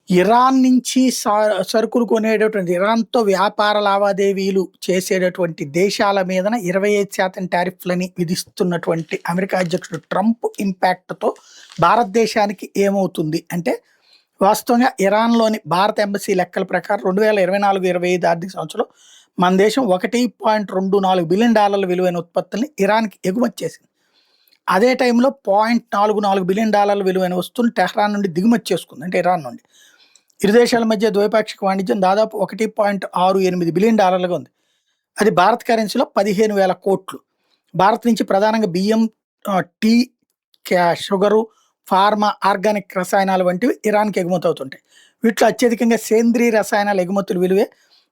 Iran నుంచి సరుకులు కొనేటటువంటి ఇరాన్‌తో వ్యాపార లావాదేవీలు చేసేటటువంటి దేశాల మీదన 25% టారిఫ్‌లని విధిస్తున్నటువంటి అమెరికా అధ్యక్షుడు ట్రంప్ ఇంపాక్ట్‌తో భారతదేశానికి ఏమవుతుంది అంటే, వాస్తవంగా ఇరాన్‌లోని భారత ఎంబసీ లెక్కల ప్రకారం 2024, 25 ఆర్థిక సంవత్సరంలో మన దేశం $1.24 బిలియన్ విలువైన ఉత్పత్తుల్ని ఇరాన్‌కి ఎగుమతి చేసింది. అదే టైంలో $0.44 బిలియన్ విలువైన వస్తువులు టెహ్రాన్ నుండి దిగుమతి చేసుకుంది. అంటే ఇరాన్ నుండి. ఇరు దేశాల మధ్య ద్వైపాక్షిక వాణిజ్యం దాదాపు $1.68 బిలియన్ ఉంది. అది భారత కరెన్సీలో 15,000 కోట్లు. భారత్ నుంచి ప్రధానంగా బియ్యం, టీ, షుగరు, ఫార్మా, ఆర్గానిక్ రసాయనాలు వంటివి ఇరాన్‌కి ఎగుమతి అవుతుంటాయి. వీటిలో అత్యధికంగా సేంద్రీయ రసాయనాల ఎగుమతుల విలువే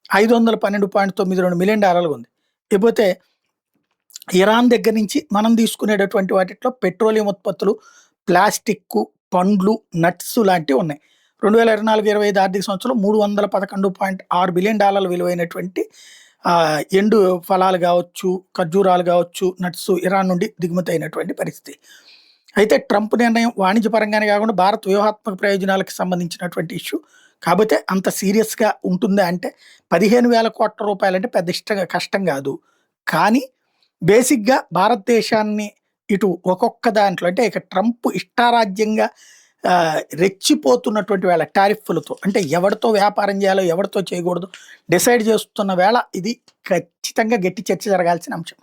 $512.92 మిలియన్ ఉంది. ఇకపోతే ఇరాన్ దగ్గర నుంచి మనం తీసుకునేటటువంటి వాటిట్లో పెట్రోలియం ఉత్పత్తులు, ప్లాస్టిక్కు, పండ్లు, నట్స్ లాంటివి ఉన్నాయి. 2024, 25 ఆర్థిక సంవత్సరంలో $311.6 బిలియన్ విలువైనటువంటి ఎండు ఫలాలు కావచ్చు, ఖర్జూరాలు కావచ్చు, నట్స్ ఇరాన్ నుండి దిగుమతి అయినటువంటి పరిస్థితి. అయితే ట్రంప్ నిర్ణయం వాణిజ్యపరంగానే కాకుండా భారత్ వ్యూహాత్మక ప్రయోజనాలకు సంబంధించినటువంటి ఇష్యూ. కాకపోతే అంత సీరియస్‌గా ఉంటుందా అంటే 15,000 కోట్ల రూపాయలంటే పెద్ద కష్టం కాదు. కానీ బేసిక్‌గా భారతదేశాన్ని ఇటు ఒక్కొక్క దాంట్లో అంటే ఇక ట్రంప్ ఇష్టారాజ్యంగా రెచ్చిపోతున్నటువంటి వేళ టారిఫ్‌లతో అంటే ఎవరితో వ్యాపారం చేయాలో, ఎవరితో చేయకూడదో డిసైడ్ చేస్తున్న వేళ ఇది ఖచ్చితంగా గట్టి చర్చ జరగాల్సిన అంశం.